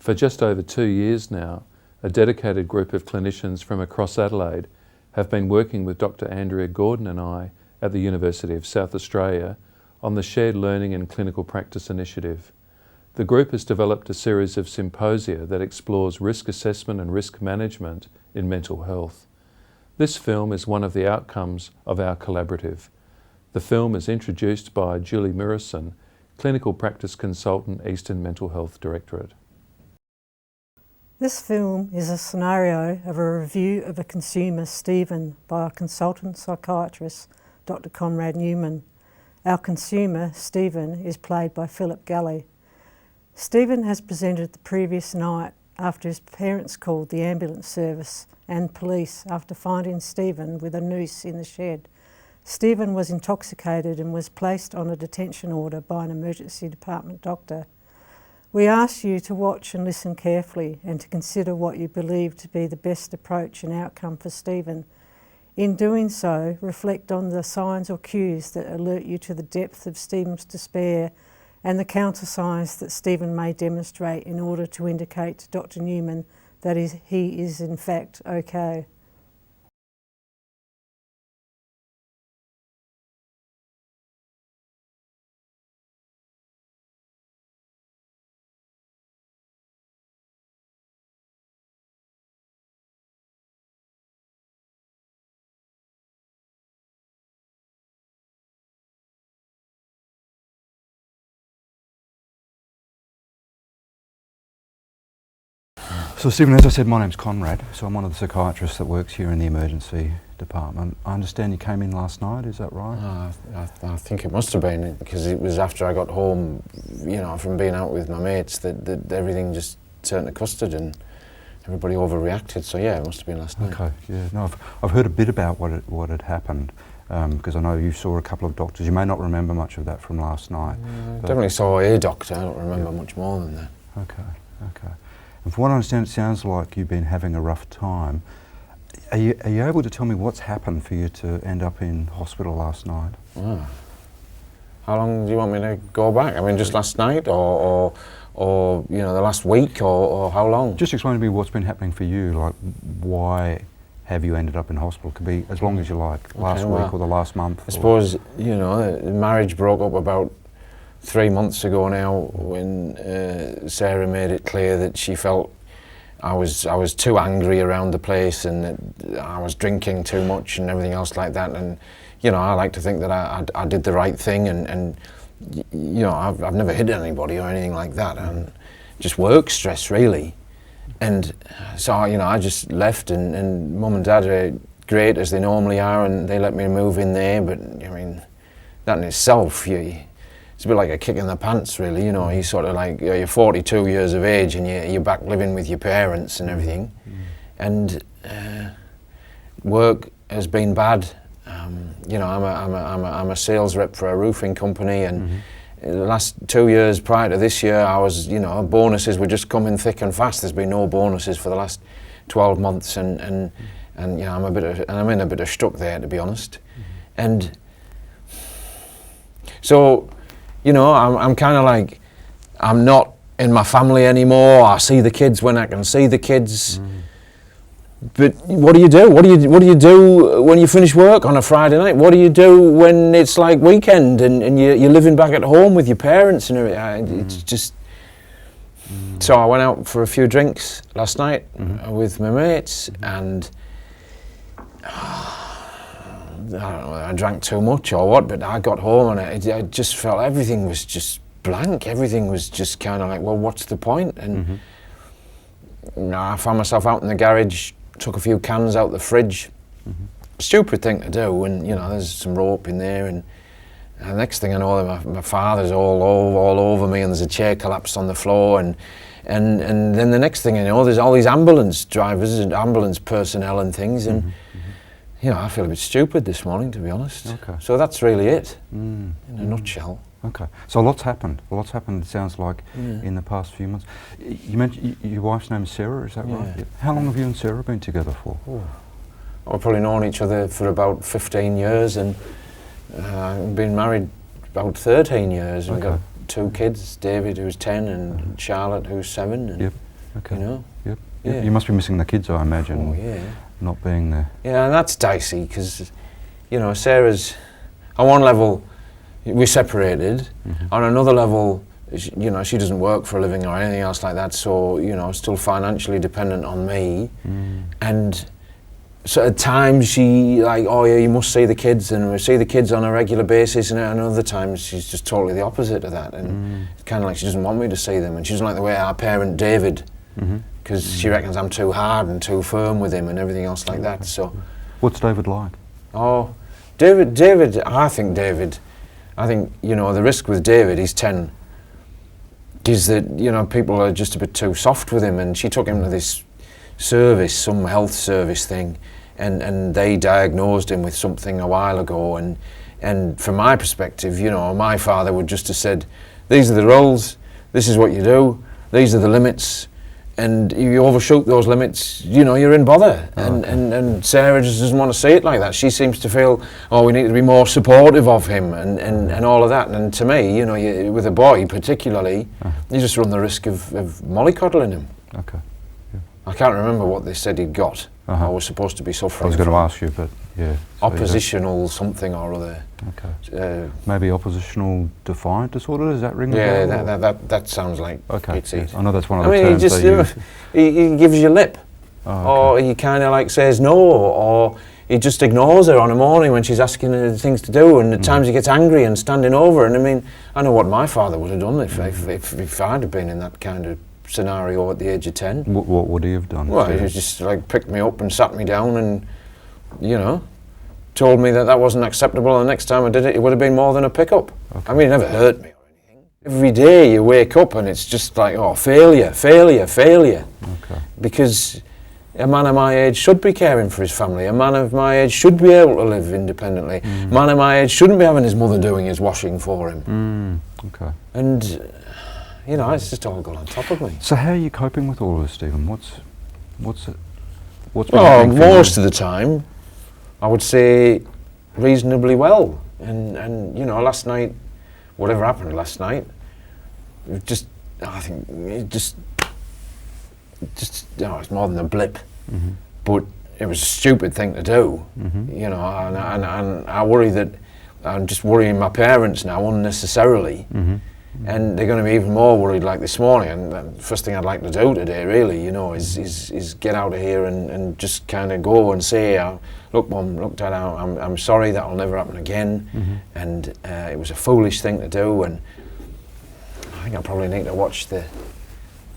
For just over 2 years now, a dedicated group of clinicians from across Adelaide have been working with Dr. Andrea Gordon and I at the University of South Australia on the Shared Learning and Clinical Practice Initiative. The group has developed a series of symposia that explores risk assessment and risk management in mental health. This film is one of the outcomes of our collaborative. The film is introduced by Julie Murison, Clinical Practice Consultant, Eastern Mental Health Directorate. This film is a scenario of a review of a consumer, Stephen, by a consultant psychiatrist, Dr. Conrad Newman. Our consumer, Stephen, is played by Philip Galley. Stephen has presented the previous night after his parents called the ambulance service and police after finding Stephen with a noose in the shed. Stephen was intoxicated and was placed on a detention order by an emergency department doctor. We ask you to watch and listen carefully and to consider what you believe to be the best approach and outcome for Stephen. In doing so, reflect on the signs or cues that alert you to the depth of Stephen's despair and the counter signs that Stephen may demonstrate in order to indicate to Dr. Newman that he is in fact okay. So Stephen, as I said, my name's Conrad, so I'm one of the psychiatrists that works here in the emergency department. I understand you came in last night, is that right? I think it must have been, because it was after I got home, you know, from being out with my mates, that everything just turned to custard and everybody overreacted, so yeah, it must have been last night. Okay, yeah, no, I've heard a bit about what had happened, because I know you saw a couple of doctors. You may not remember much of that from last night. Definitely saw a doctor, I don't remember much more than that. Okay. And from what I understand, it sounds like you've been having a rough time. Are you able to tell me what's happened for you to end up in hospital last night? How long do you want me to go back? I mean, just last night, or you know, the last week, or how long? Just explain to me what's been happening for you. Like, why have you ended up in hospital? It could be as long as you like, last week or the last month. I suppose, you know, the marriage broke up about 3 months ago now, when Sarah made it clear that she felt I was too angry around the place and that I was drinking too much and everything else like that. And you know, I like to think that I did the right thing, and you know, I've never hit anybody or anything like that, and just work stress really. And so, you know, I just left, and Mum and Dad are great as they normally are, and they let me move in there. But I mean, that in itself, it's a bit like a kick in the pants, really. You know, you sort of like, you're 42 years of age and you're back living with your parents and everything. And work has been bad. You know, I'm a sales rep for a roofing company, and the last 2 years prior to this year, I was, you know, bonuses were just coming thick and fast. There's been no bonuses for the last 12 months, and you know, I'm in a bit of struck there, to be honest. And so, you know, I'm kind of like, I'm not in my family anymore. I see the kids when I can see the kids. But what do you do? What do you do when you finish work on a Friday night? What do you do when it's like weekend and you're living back at home with your parents and everything? It's just. So I went out for a few drinks last night with my mates, and I don't know, I drank too much or what, but I got home and I just felt everything was just blank. Everything was just kind of like, well, what's the point? And you know, I found myself out in the garage, took a few cans out the fridge. Stupid thing to do, and you know, there's some rope in there, and the next thing I know, my father's all over me, and there's a chair collapsed on the floor, and then the next thing I know, there's all these ambulance drivers and ambulance personnel and things, and you know, I feel a bit stupid this morning, to be honest. Okay. So that's really it, in a nutshell. Okay. So a lot's happened. It sounds like, in the past few months. You mentioned your wife's name is Sarah, is that right? Yeah. How long have you and Sarah been together for? We've probably known each other for about 15 years, and been married about 13 years. And we've got 2 kids, David who's 10 and Charlotte who's 7. And Okay. You know? Yep. Yeah. You must be missing the kids, I imagine, Oh, yeah. not being there. Yeah, and that's dicey because, you know, Sarah's, on one level, we're separated. Mhm. On another level, you know, she doesn't work for a living or anything else like that, so, you know, still financially dependent on me. Mm. And so at times she, like, oh yeah, you must see the kids, and we see the kids on a regular basis, and other times she's just totally the opposite of that. And it's kind of like she doesn't want me to see them, and she doesn't like the way I parent David, Mhm. because she reckons I'm too hard and too firm with him and everything else like that. So, What's David like? oh, David, I think, you know, the risk with David, he's 10, is that, you know, people are just a bit too soft with him, and she took him to this service, some health service thing, and they diagnosed him with something a while ago, and from my perspective, you know, my father would just have said, these are the rules, this is what you do, these are the limits, and if you overshoot those limits, you know, you're in bother. And Sarah just doesn't want to see it like that. She seems to feel, oh, we need to be more supportive of him and all of that. And to me, you know, with a boy particularly, you just run the risk of mollycoddling him. Okay. I can't remember what they said he'd got. Uh-huh. I was supposed to be suffering I was going to from ask you, but yeah. So you don't- oppositional something or other. Okay. Maybe oppositional defiant disorder, does that ring a Yeah, bell? that sounds like Okay. it's Yes. it. I know that's one of I the mean, terms he just, they use. he gives you lip. Oh, Or he kind of like says no, or he just ignores her on a morning when she's asking her things to do, and at times he gets angry and standing over. And I mean, I know what my father would have done if I'd have been in that kind of scenario at the age of 10. What would he have done? Well, he just like picked me up and sat me down and, you know, told me that wasn't acceptable, and the next time I did it, it would have been more than a pickup. Okay. I mean, it never hurt me or anything. Every day you wake up and it's just like, oh, failure. Okay. Because a man of my age should be caring for his family. A man of my age should be able to live independently. A man of my age shouldn't be having his mother doing his washing for him. Okay. And, you know, it's just all gone on top of me. So how are you coping with all of this, Stephen? What's been Well, happening for you? most of the time, I would say reasonably well. And you know, last night, whatever happened last night, I think it just, you know, it's more than a blip. Mm-hmm. But it was a stupid thing to do, Mm-hmm. you know, and I worry that I'm just worrying my parents now unnecessarily. Mm-hmm. And they're going to be even more worried like this morning. And the first thing I'd like to do today, really, you know, is get out of here and just kind of go and say, look, Mum, look, Dad, I'm sorry, that'll never happen again. And it was a foolish thing to do. And I think I probably need to watch the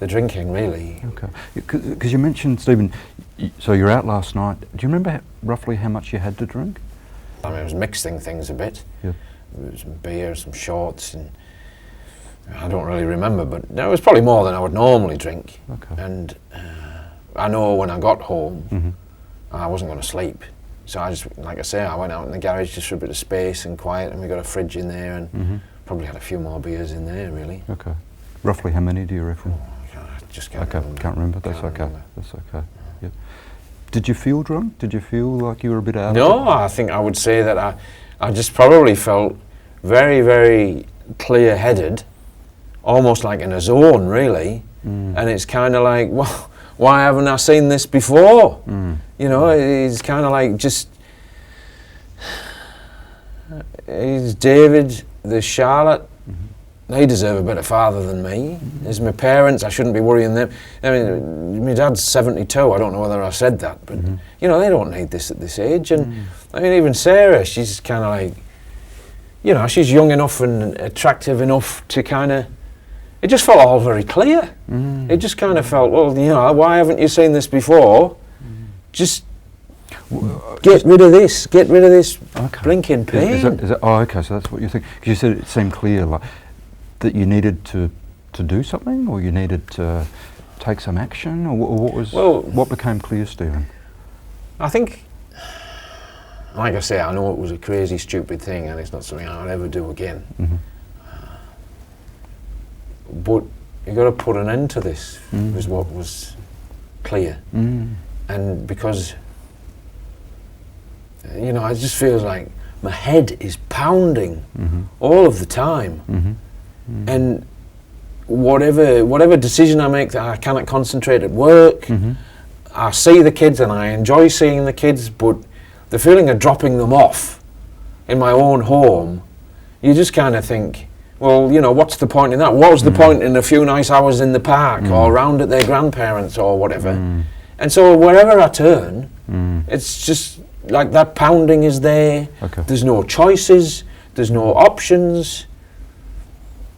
drinking, really. Okay. Because you mentioned, Stephen, so you're out last night. Do you remember roughly how much you had to drink? I mean, I was mixing things a bit. Yeah. There was some beer, some shorts, and I don't really remember, but it was probably more than I would normally drink. Okay. And I know when I got home, Mm-hmm. I wasn't going to sleep. So I just, like I say, I went out in the garage just for a bit of space and quiet, and we got a fridge in there, and probably had a few more beers in there, really. Okay. Roughly how many do you reckon? I just can't Okay, remember. can't remember. That's Can't okay. remember. That's okay. Yep. Did you feel drunk? Did you feel like you were a bit out of No, it? I think I would say that I just probably felt very, very clear-headed, almost like in a zone, really. And it's kind of like, well, why haven't I seen this before? You know, it's kind of like just, it's David, there's Charlotte. They deserve a better father than me. There's my parents, I shouldn't be worrying them. I mean, my dad's 72, I don't know whether I said that, but, you know, they don't need this at this age. And, I mean, even Sarah, she's kind of like, you know, she's young enough and attractive enough to kind of, it just felt all very clear. It just kind of felt, well, you know, why haven't you seen this before? Just get rid of this, Okay. blinking pain. Is that, oh, okay, so that's what you think. Because you said it seemed clear, like, that you needed to do something, or you needed to take some action, or what was, Well, what became clear, Stephen? I think, like I say, I know it was a crazy, stupid thing, and it's not something I'll ever do again. But you got to put an end to this, was what was clear. And because, you know, it just feels like my head is pounding all of the time. And whatever decision I make, that I cannot concentrate at work. I see the kids and I enjoy seeing the kids, but the feeling of dropping them off in my own home, you just kind of think, well, you know, what's the point in that? What was the point in a few nice hours in the park or around at their grandparents or whatever? And so wherever I turn, it's just like that pounding is there. Okay. There's no choices, there's no options.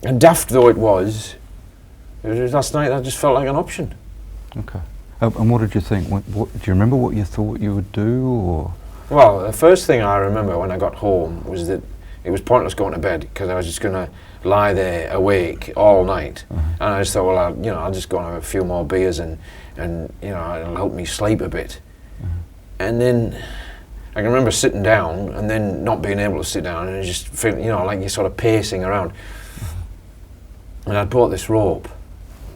And daft though it was last night, I just felt like an option. Okay. And what did you think? Do you remember what you thought you would do, or? Well, the first thing I remember when I got home was that it was pointless going to bed because I was just going to lie there awake all night. And I just thought, well, I'll just go and have a few more beers and you know, it'll help me sleep a bit. And then I can remember sitting down and then not being able to sit down and just feel, you know, like you're sort of pacing around. And I'd bought this rope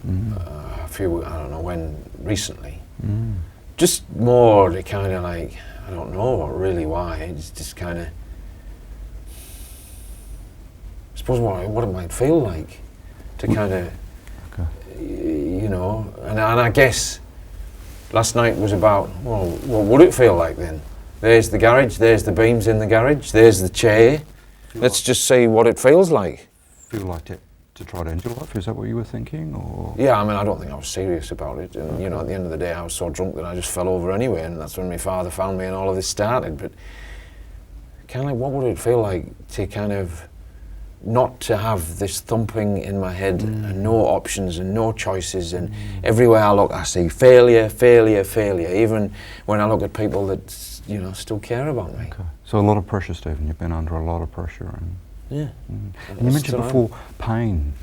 I don't know when, recently. Just more to kind of like, I don't know really why, it's just kind of, I suppose what it might feel like to kind of, you know, and I guess last night was about, well, what would it feel like then? There's the garage, there's the beams in the garage, there's the chair. Let's just see what it feels like. Feel like to try to end your life? Is that what you were thinking, or? Yeah, I mean, I don't think I was serious about it. And, you know, at the end of the day, I was so drunk that I just fell over anyway, and that's when my father found me and all of this started. But kind of like, what would it feel like to kind of not to have this thumping in my head and no options and no choices, and everywhere I look, I see failure, failure, failure, even when I look at people that, you know, still care about me. Okay. So a lot of pressure, Stephen. You've been under a lot of pressure. Yeah. And you mentioned before pain,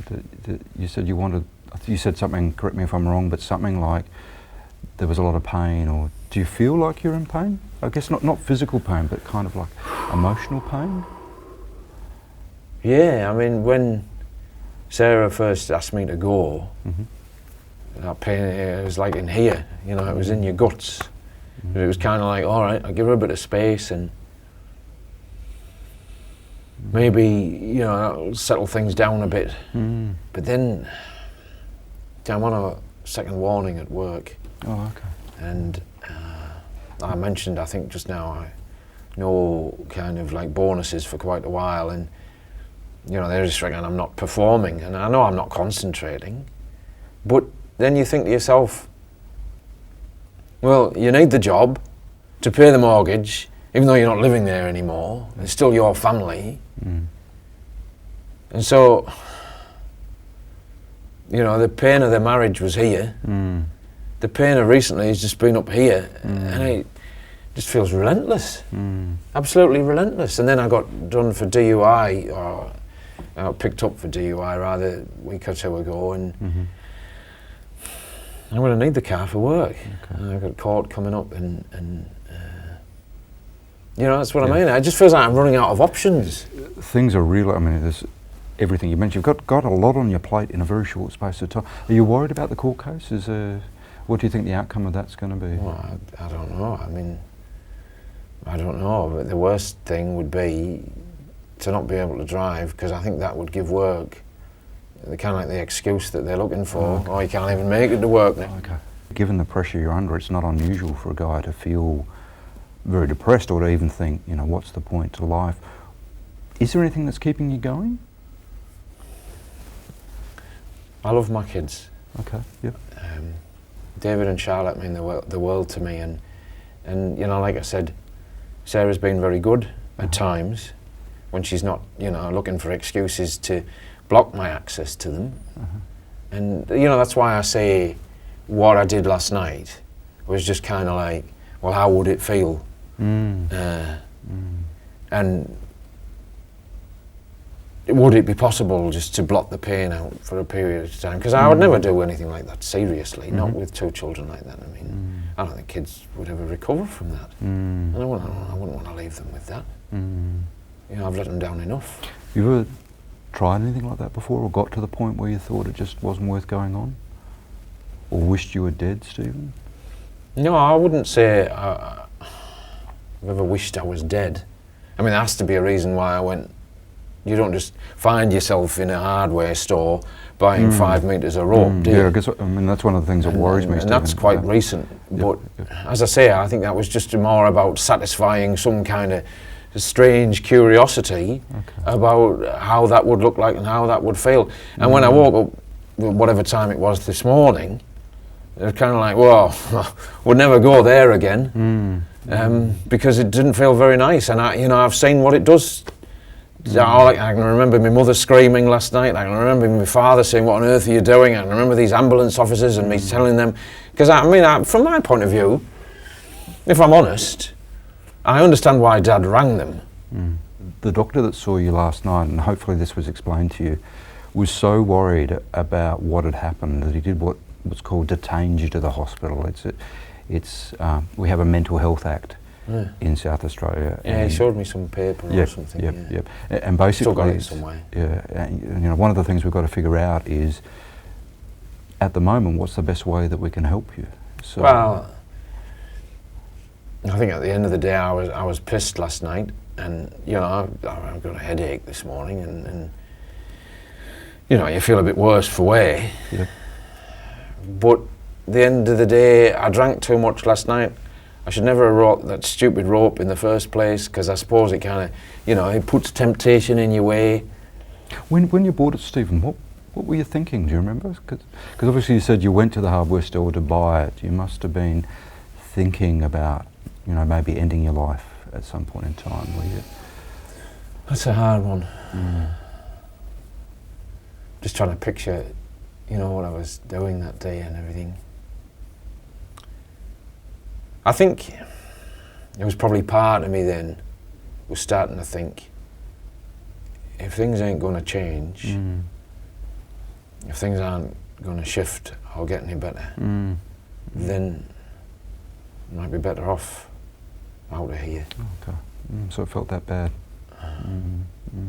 that you said you wanted, you said something, correct me if I'm wrong, but something like there was a lot of pain, or do you feel like you're in pain? I guess not physical pain, but kind of like emotional pain? Yeah, I mean, when Sarah first asked me to go, that pain, it was like in here, you know, it was in your guts. But it was kind of like, all right, I'll give her a bit of space and maybe, you know, that'll settle things down a bit. But then I'm on a second warning at work. Oh, okay. And I mentioned, I think just now, I know kind of like bonuses for quite a while, and you know, they just reckon I'm not performing, and I know I'm not concentrating. But then you think to yourself, well, you need the job to pay the mortgage, even though you're not living there anymore. It's still your family. And so, you know, the pain of the marriage was here. The pain of recently has just been up here, and it just feels relentless. Absolutely relentless. And then I got done for DUI, or I got picked up for DUI rather a week or two ago, and I'm going to need the car for work. And I've got court coming up, and you know, that's what I mean. It just feels like I'm running out of options. Things are real. I mean, there's everything you mentioned. You've got a lot on your plate in a very short space of time. Are you worried about the court case? What do you think the outcome of that's going to be? Well, I don't know. I mean, I don't know. But the worst thing would be to not be able to drive, because I think that would give work the kind of like the excuse that they're looking for. Oh, you can't even make it to work now. Okay. Given the pressure you're under, it's not unusual for a guy to feel very depressed, or to even think, you know, what's the point to life? Is there anything that's keeping you going? I love my kids. Okay. Yep. David and Charlotte mean the world to me, and you know, like I said, Sarah's been very good at times when she's not, you know, looking for excuses to block my access to them. And you know, that's why I say what I did last night was just kind of like, well, how would it feel? And would it be possible just to block the pain out for a period of time? Because I would never do anything like that seriously, not with two children like that. I mean, I don't think kids would ever recover from that. And I wouldn't want to leave them with that. You know, I've let them down enough. You ever tried anything like that before, or got to the point where you thought it just wasn't worth going on? Or wished you were dead, Stephen? No, I wouldn't say I've ever wished I was dead. I mean, there has to be a reason why I went just find yourself in a hardware store buying 5 metres of rope, do you? Yeah, I guess, I mean, that's one of the things that worries me, And Stephen. that's quite recent. But as I say, I think that was just more about satisfying some kind of strange curiosity about how that would look like and how that would feel. And when I woke up, whatever time it was this morning, it was kind of like, well, we'll never go there again, because it didn't feel very nice. And I've seen what it does. I can remember my mother screaming last night. I can remember my father saying, "What on earth are you doing?" I can remember these ambulance officers and me telling them, because from my point of view, if I'm honest, I understand why Dad rang them. The doctor that saw you last night, and hopefully this was explained to you, was so worried about what had happened that he did what's called detained you to the hospital. We have a mental health act in South Australia. Yeah, he showed me some paper or something. Yep. And basically, still got it somewhere. Yeah, and, one of the things we've got to figure out is, at the moment, what's the best way that we can help you? So, Well, I think at the end of the day, I was pissed last night, and I've got a headache this morning, and you feel a bit worse for wear. Yep. But at the end of the day, I drank too much last night. I should never have wrought that stupid rope in the first place, because I suppose it kind of, it puts temptation in your way. When you bought it, Stephen, what were you thinking? Do you remember? Because obviously you said you went to the hardware store to buy it. You must have been thinking about, maybe ending your life at some point in time, were you? That's a hard one. Just trying to picture, what I was doing that day and everything. I think it was probably part of me then was starting to think, if things ain't going to change, if things aren't going to shift or get any better, then I might be better off out of here. Okay. So it felt that bad.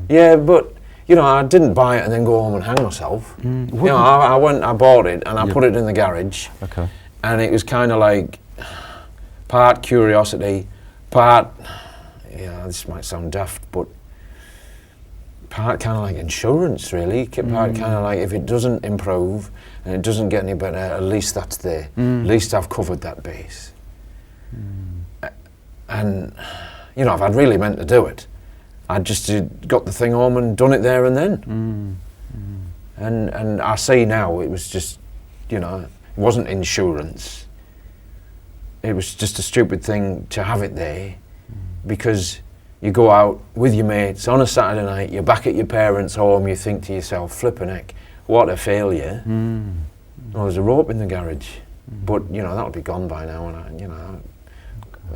Yeah, but I didn't buy it and then go home and hang myself. I bought it and I put it in the garage. Okay. And it was kind of like part curiosity, part, this might sound daft, but part kind of like insurance, really. Part kind of like, if it doesn't improve and it doesn't get any better, at least that's there. At least I've covered that base. And, if I'd really meant to do it, I'd just got the thing home and done it there and then. And I see now, it was just, it wasn't insurance. It was just a stupid thing to have it there, because you go out with your mates on a Saturday night, you're back at your parents' home, you think to yourself, flippin' heck, what a failure. Well, there's a rope in the garage, but that'll be gone by now, and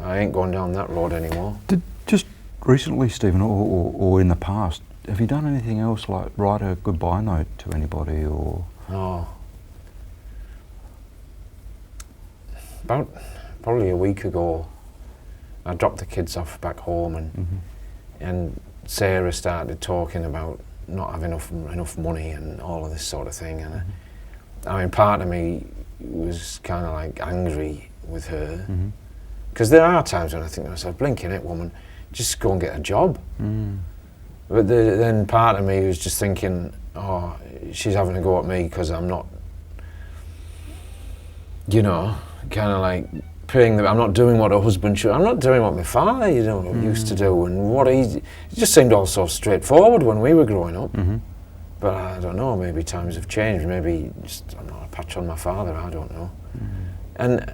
I ain't going down that road anymore. Just recently, Stephen, or in the past, have you done anything else, like write a goodbye note to anybody, or? Oh. About probably a week ago, I dropped the kids off back home, and Sarah started talking about not having enough money and all of this sort of thing, and I mean, part of me was kind of like angry with her, because there are times when I think to myself, blinking it, woman, just go and get a job. But then part of me was just thinking, oh, she's having a go at me because I'm not, kind of like I'm not doing what a husband should. I'm not doing what my father, used to do, and it just seemed all so straightforward when we were growing up. But I don't know, maybe times have changed. Maybe I'm not a patch on my father, I don't know. And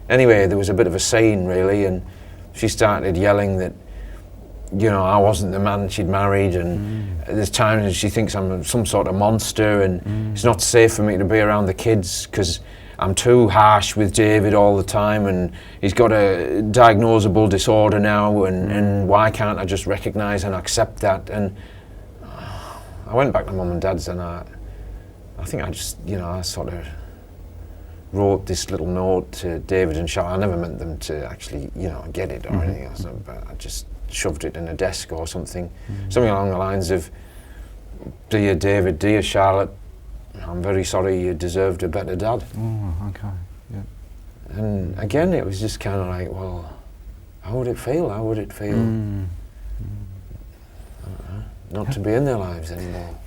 anyway, there was a bit of a scene really, and she started yelling that, I wasn't the man she'd married, and there's times when she thinks I'm some sort of monster, and it's not safe for me to be around the kids because I'm too harsh with David all the time, and he's got a diagnosable disorder now, and why can't I just recognise and accept that? And I went back to Mum and Dad's, and I think I just, I sort of wrote this little note to David and Charlotte. I never meant them to actually, get it or anything else, but I just shoved it in a desk or something, something along the lines of, "Dear David, dear Charlotte, I'm very sorry, you deserved a better dad." Oh, okay, yeah. And again, it was just kind of like, well, how would it feel? How would it feel? not to be in their lives anymore.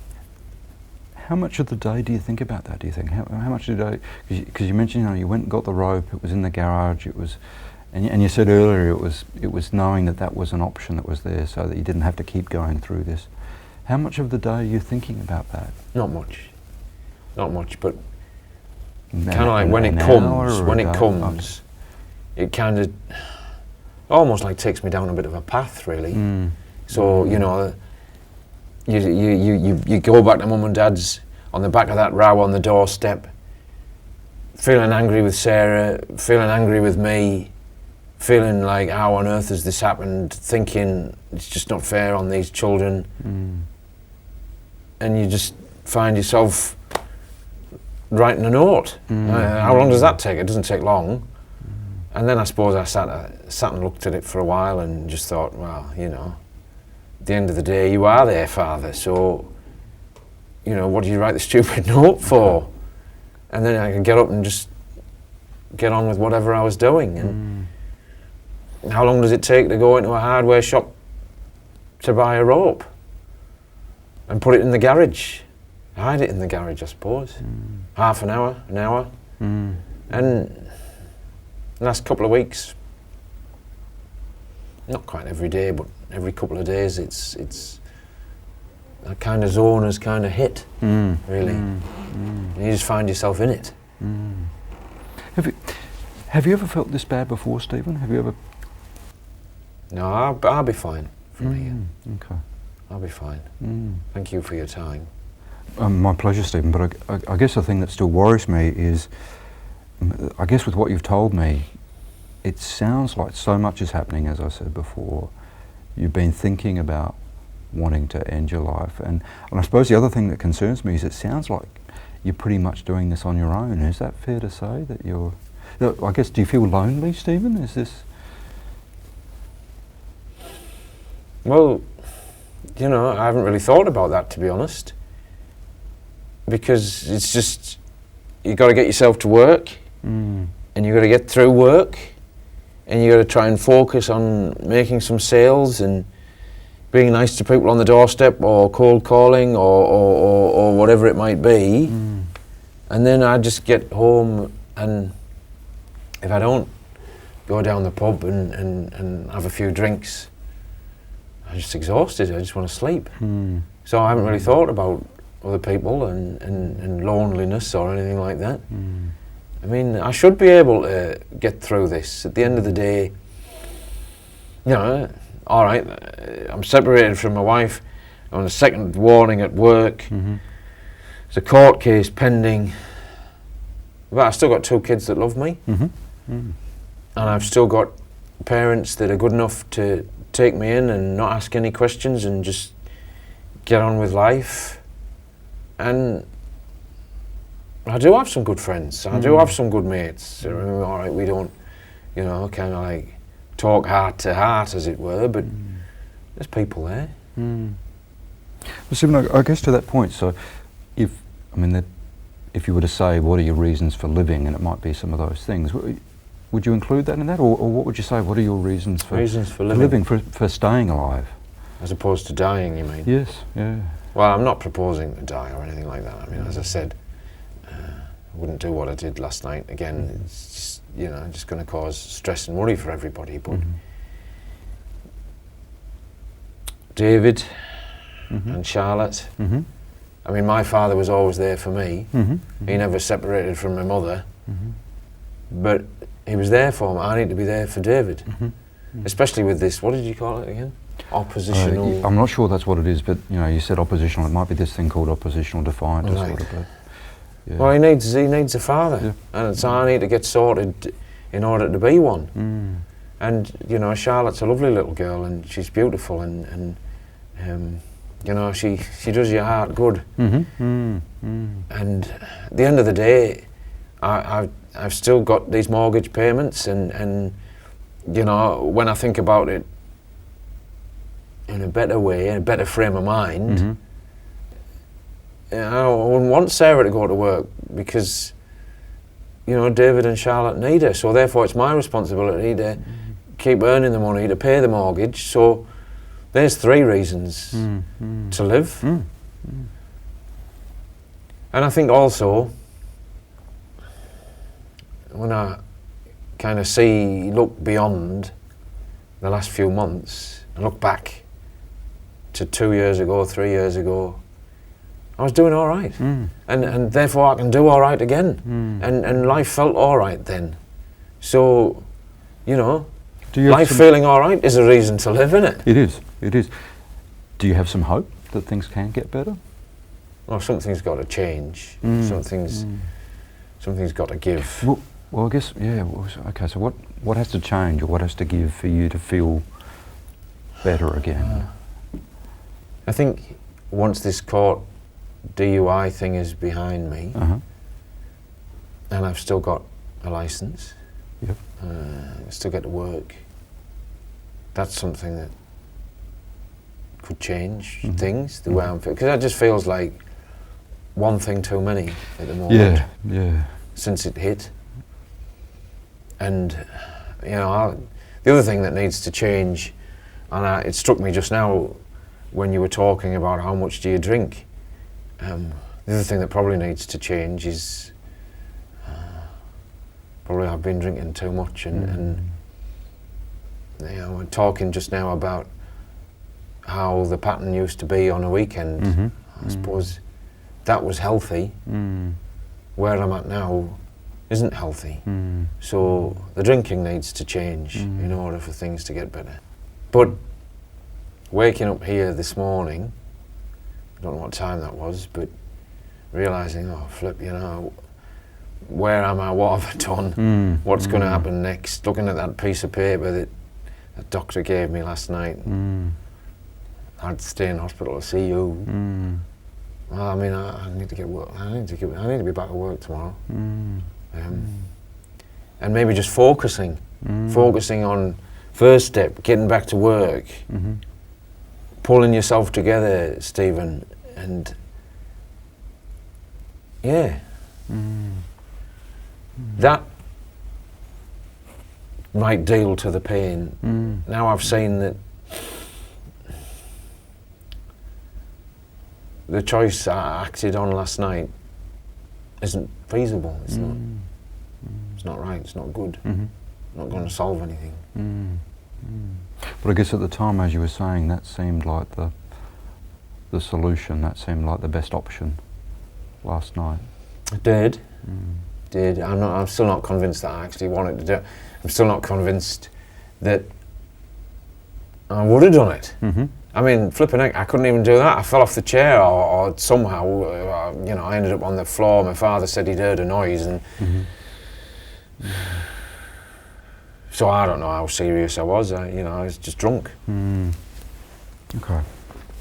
How much of the day do you think about that, do you think? How much of the day, because you mentioned, you know, you went and got the rope, it was in the garage, it was, and you said earlier it was knowing that that was an option that was there so that you didn't have to keep going through this. How much of the day are you thinking about that? Not much, but An- kind of like an- when an it hour comes, or when a it day? comes, it kind of almost like takes me down a bit of a path, really. Mm. So, you know, you go back to mum and dad's on the back of that row on the doorstep, feeling angry with Sarah, feeling angry with me, feeling like how on earth has this happened, thinking it's just not fair on these children. Mm. And you just find yourself writing a note. Mm. How long does that take? It doesn't take long. And then I suppose I sat and looked at it for a while and just thought, well, you know, at the end of the day, you are their father, so, you know, what do you write the stupid note for? And then I could get up and just get on with whatever I was doing. And how long does it take to go into a hardware shop to buy a rope and put it in the garage? Hide it in the garage, I suppose. Half an hour, an hour. Mm. And the last couple of weeks, not quite every day, but every couple of days, it's that kind of zone has kind of hit, really. And you just find yourself in it. Have you ever felt this bad before, Stephen? Have you ever? No, I'll be fine from here. Okay. I'll be fine. Thank you for your time. My pleasure, Stephen, but I guess the thing that still worries me is, I guess with what you've told me, it sounds like so much is happening, as I said before. You've been thinking about wanting to end your life, and I suppose the other thing that concerns me is it sounds like you're pretty much doing this on your own. Is that fair to say, that you're, I guess, do you feel lonely, Stephen? Is this? Well, you know, I haven't really thought about that, to be honest, because it's just, you got to get yourself to work, and you got to get through work, and you got to try and focus on making some sales and being nice to people on the doorstep, or cold calling, or whatever it might be. And then I just get home, and if I don't go down the pub and have a few drinks, I'm just exhausted. I just want to sleep. So I haven't really thought about other people and loneliness or anything like that. I mean, I should be able to get through this. At the end of the day, you know, all right, I'm separated from my wife. I'm on a second warning at work. There's a court case pending. But I've still got 2 kids that love me. And I've still got parents that are good enough to take me in and not ask any questions and just get on with life. And I do have some good friends. I do have some good mates. All right, we don't, you know, kind of like talk heart to heart, as it were, but there's people there. Well, Stephen, I guess to that point, so if you were to say, what are your reasons for living, and it might be some of those things, would you include that in that, or what would you say, what are your reasons for living, for staying alive? As opposed to dying, you mean? Yes, yeah. Well, I'm not proposing to die or anything like that. I mean, as I said, I wouldn't do what I did last night. Again, it's just, you know, just going to cause stress and worry for everybody. But David and Charlotte, I mean, my father was always there for me. He never separated from my mother, but he was there for me. I need to be there for David, especially with this, what did you call it again? Oppositional. I'm not sure that's what it is, but you know, you said oppositional. It might be this thing called oppositional defiant disorder. But, yeah. Well, he needs a father, and so I need to get sorted in order to be one. And you know, Charlotte's a lovely little girl, and she's beautiful, and you know, she does your heart good. And at the end of the day, I've still got these mortgage payments, and you know, when I think about it in a better way, in a better frame of mind, you know, I wouldn't want Sarah to go to work because, you know, David and Charlotte need her. So therefore, it's my responsibility to keep earning the money to pay the mortgage. So There's 3 reasons to live. And I think also, when I kind of look beyond the last few months, and look back to 2 years ago, 3 years ago, I was doing all right. And therefore I can do all right again. And life felt all right then. So, you know, life feeling all right is a reason to live, isn't it? It is, it is. Do you have some hope that things can get better? Well, something's got to change. Something's got to give. Well, I guess, yeah, okay, so what has to change or what has to give for you to feel better again? I think once this court DUI thing is behind me, and I've still got a licence, I still get to work, that's something that could change things, the way I'm feeling. Because that just feels like one thing too many at the moment. Yeah. Since it hit. And, you know, the other thing that needs to change, and it struck me just now when you were talking about how much do you drink. The other thing that probably needs to change is probably I've been drinking too much, and you know, we're talking just now about how the pattern used to be on a weekend. I suppose that was healthy. Where I'm at now isn't healthy. So the drinking needs to change in order for things to get better. But waking up here this morning, I don't know what time that was, but realising, oh flip, you know, where am I, what have I done, what's going to happen next, looking at that piece of paper that the doctor gave me last night. I'd stay in hospital to see you. Well, I mean, I need to get work. I need to be back at work tomorrow. And maybe just focusing on first step, getting back to work, pulling yourself together, Stephen, and that might deal to the pain. Now I've seen that the choice I acted on last night isn't feasible. It's not. It's not right. It's not good. Not going to solve anything. But I guess at the time, as you were saying, that seemed like the solution. That seemed like the best option last night. It did. I'm still not convinced that I actually wanted to do it. I'm still not convinced that I would have done it. I mean, flipping heck, I couldn't even do that. I fell off the chair, or somehow, you know, I ended up on the floor. My father said he'd heard a noise, and so I don't know how serious I was. You know, I was just drunk. Okay.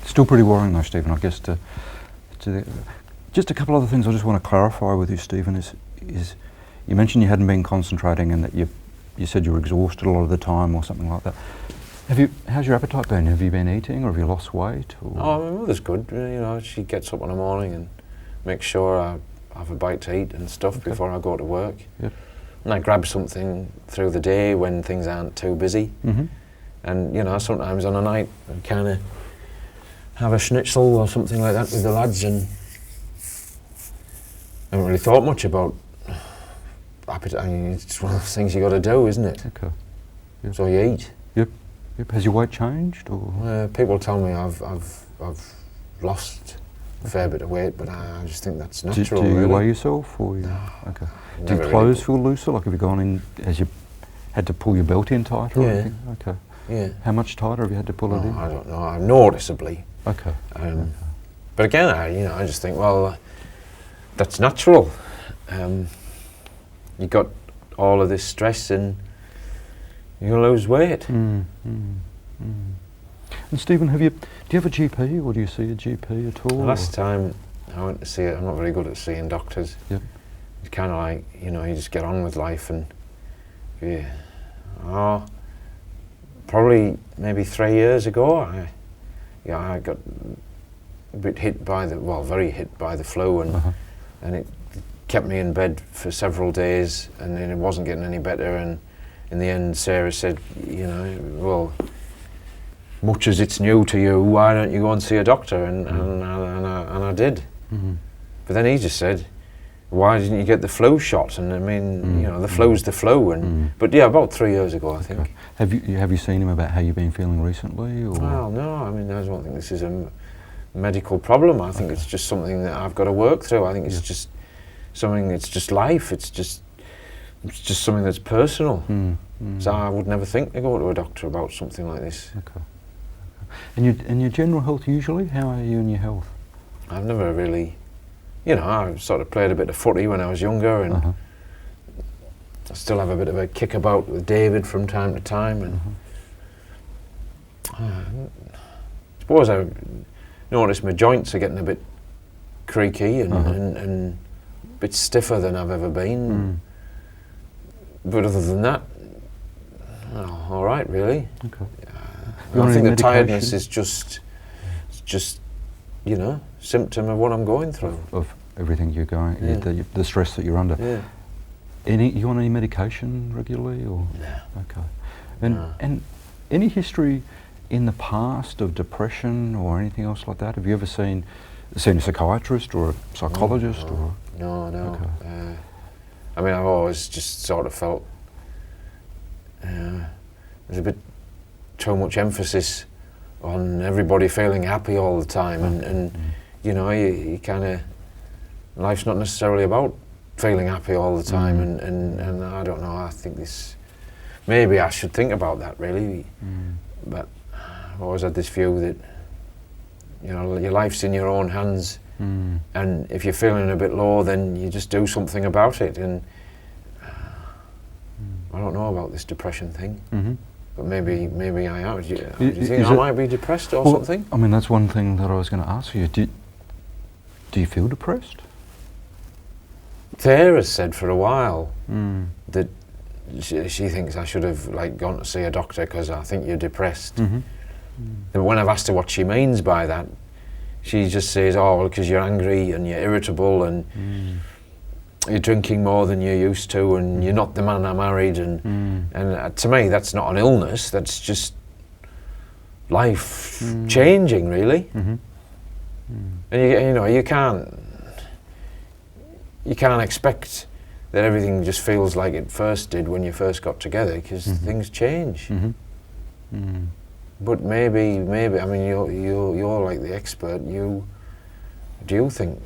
Still pretty worrying though, Stephen. I guess just a couple other things I just want to clarify with you, Stephen, is you mentioned you hadn't been concentrating and that you said you were exhausted a lot of the time or something like that. How's your appetite been? Have you been eating, or have you lost weight? Or? Oh, my mother's good. You know, she gets up in the morning and makes sure I have a bite to eat and stuff before I go to work. And I grab something through the day when things aren't too busy. And, you know, sometimes on a night I kind of have a schnitzel or something like that with the lads, and I haven't really thought much about appetite. I mean, it's one of those things you got to do, isn't it? Okay. So you eat. Has your weight changed, or? People tell me I've lost a fair bit of weight, but I just think that's natural. Do you really. weigh yourself, or you? No. Okay. Do your clothes feel looser? Like, have you gone in as you had to pull your belt in tighter? Or anything? Okay. Yeah. How much tighter have you had to pull it in? I don't know. Noticeably. Okay. But again, I just think, well, that's natural. You got all of this stress and you're going to lose weight. And Stephen, do you have a GP, or do you see a GP at all? The last time I went to see it, I'm not very good at seeing doctors. Yep. It's kind of like, you know, you just get on with life, and probably maybe 3 years ago, I got a bit very hit by the flu, and it kept me in bed for several days, and then it wasn't getting any better, and in the end Sarah said, you know, well, much as it's new to you, why don't you go and see a doctor? And I did. Mm. But then he just said, why didn't you get the flu shot? And I mean, you know, the flu's the flu. And but yeah, about 3 years ago, I think. Okay. Have you seen him about how you've been feeling recently? Or? Well, no, I mean, I don't think this is a medical problem. I think it's just something that I've got to work through. I think it's just something, it's just life. It's just something that's personal. So I would never think to go to a doctor about something like this. Okay. And your general health usually? How are you in your health? I've never really, you know, I sort of played a bit of footy when I was younger, and I still have a bit of a kickabout with David from time to time, and I suppose I noticed my joints are getting a bit creaky and a bit stiffer than I've ever been. But other than that, oh, all right, really. Okay. I think the tiredness is just, you know, symptom of what I'm going through. Of everything you're going, the stress that you're under. Yeah. You on any medication regularly, or? No. Okay. And any history in the past of depression or anything else like that? Have you ever seen a psychiatrist or a psychologist? No. Okay. I mean, I've always just sort of felt there's a bit too much emphasis on everybody feeling happy all the time, and you know, you kind of, life's not necessarily about feeling happy all the time, and I don't know, I think this, maybe I should think about that really, but I've always had this view that, you know, your life's in your own hands, and if you're feeling a bit low, then you just do something about it, and I don't know about this depression thing. But maybe I am. Do you think I might be depressed or something? I mean, that's one thing that I was going to ask you. Do you feel depressed? Tara's said for a while that she thinks I should have gone to see a doctor because I think you're depressed. And when I've asked her what she means by that, she just says, "Oh, well, because you're angry and you're irritable and you're drinking more than you used to, and you're not the man I married." And to me, that's not an illness. That's just life changing, really. And you know, you can't expect that everything just feels like it first did when you first got together, because things change. But maybe I mean, you're like the expert. Do you think?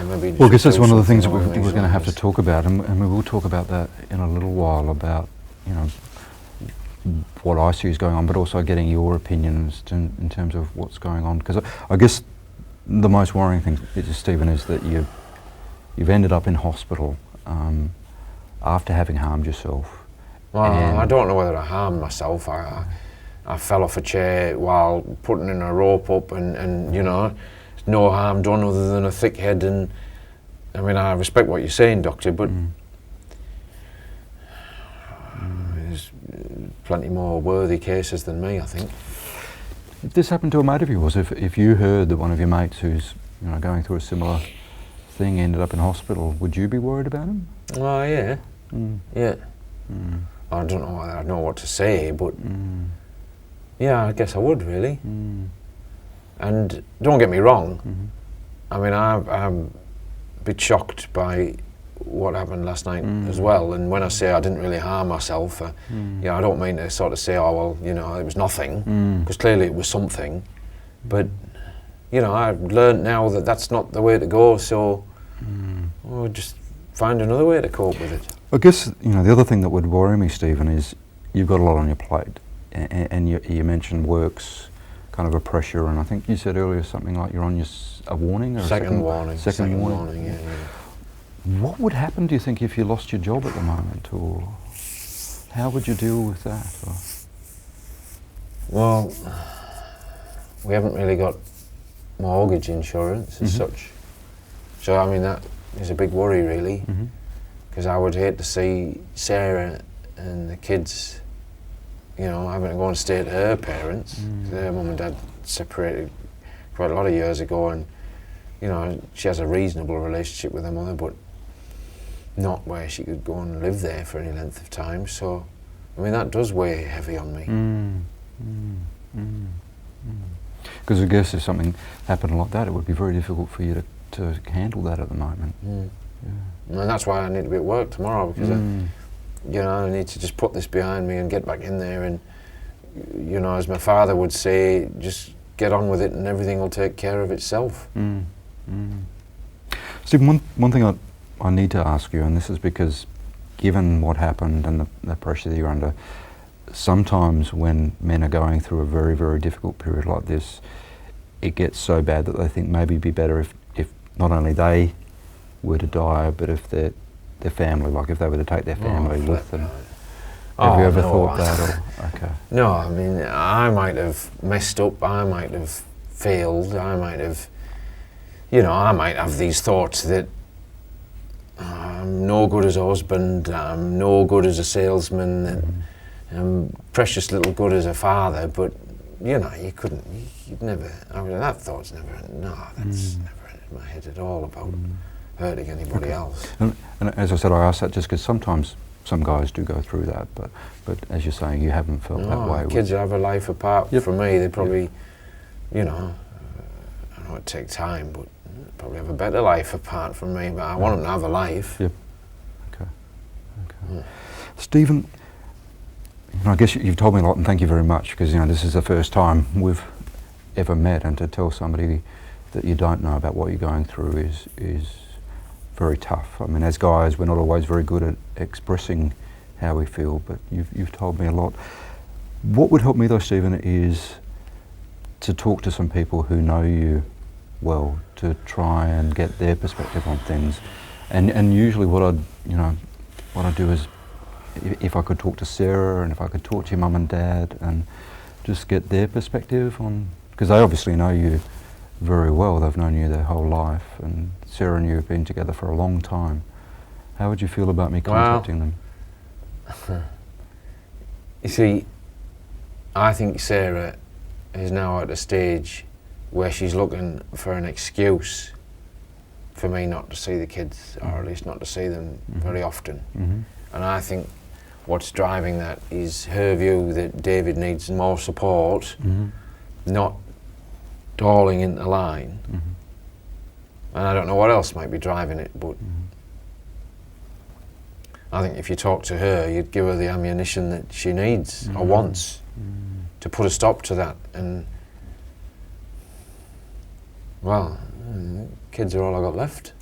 Maybe Well, I guess that's one of the things that we're going to have to talk about, and we will talk about that in a little while, about, you know, what I see is going on, but also getting your opinions in terms of what's going on. Because I guess the most worrying thing, Stephen, is that you've ended up in hospital after having harmed yourself. Well, I don't know whether I harmed myself. I fell off a chair while putting in a rope up, and you know, no harm done other than a thick head. And I mean, I respect what you're saying, Doctor, but there's plenty more worthy cases than me, I think. If this happened to a mate of yours, if you heard that one of your mates who's, you know, going through a similar thing ended up in hospital, would you be worried about him? Oh, yeah. Yeah. I don't know whether I'd know what to say, but yeah, I guess I would, really. And don't get me wrong, I mean, I'm a bit shocked by what happened last night as well. And when I say I didn't really harm myself, you know, I don't mean to sort of say, oh, well, you know, it was nothing, because clearly it was something. But, you know, I've learned now that that's not the way to go, so we'll just find another way to cope with it. I guess, you know, the other thing that would worry me, Stephen, is you've got a lot on your plate, and you mentioned work's kind of a pressure, and I think you said earlier something like you're on a warning, or second warning. Second warning, yeah. What would happen, do you think, if you lost your job at the moment, or how would you deal with that? Or? Well, we haven't really got mortgage insurance as such, so I mean that is a big worry, really, because I would hate to see Sarah and the kids, you know, having to go and stay at her parents. Their mum and dad separated quite a lot of years ago, and you know, she has a reasonable relationship with her mother, but not where she could go and live there for any length of time. So, I mean, that does weigh heavy on me. Because I guess if something happened like that, it would be very difficult for you to handle that at the moment. And that's why I need to be at work tomorrow, because I need to just put this behind me and get back in there, and as my father would say, just get on with it and everything will take care of itself. Stephen, one thing I need to ask you, and this is because given what happened and the pressure that you're under, sometimes when men are going through a very, very difficult period like this, it gets so bad that they think maybe it'd be better if not only they were to die, but if their family, like if they were to take their family with them. Have you ever thought that? Or, okay. No, I mean, I might have messed up, I might have failed, I might have, I might have these thoughts that I'm no good as a husband, I'm no good as a salesman, and I'm precious little good as a father, but, you'd never, that thought's never, that's never entered my head at all about hurting anybody else. And as I said, I asked that just because sometimes some guys do go through that, but as you're saying, you haven't felt that way. Kids have a life apart from me. They probably, I know it takes time, but probably have a better life apart from me. But I want them to have a life. Yep. Okay. Stephen, I guess you've told me a lot, and thank you very much, because this is the first time we've ever met, and to tell somebody that you don't know about what you're going through is very tough. I mean, as guys, we're not always very good at expressing how we feel, but you've told me a lot. What would help me though, Stephen, is to talk to some people who know you well, to try and get their perspective on things. And usually what I do is, if I could talk to Sarah and if I could talk to your mum and dad and just get their perspective on, because they obviously know you very well, they've known you their whole life, and Sarah and you have been together for a long time. How would you feel about me contacting them? You see, I think Sarah is now at a stage where she's looking for an excuse for me not to see the kids, or at least not to see them very often. And I think what's driving that is her view that David needs more support, not falling into line. And I don't know what else might be driving it, but I think if you talk to her, you'd give her the ammunition that she needs or wants to put a stop to that. And well, kids are all I got left.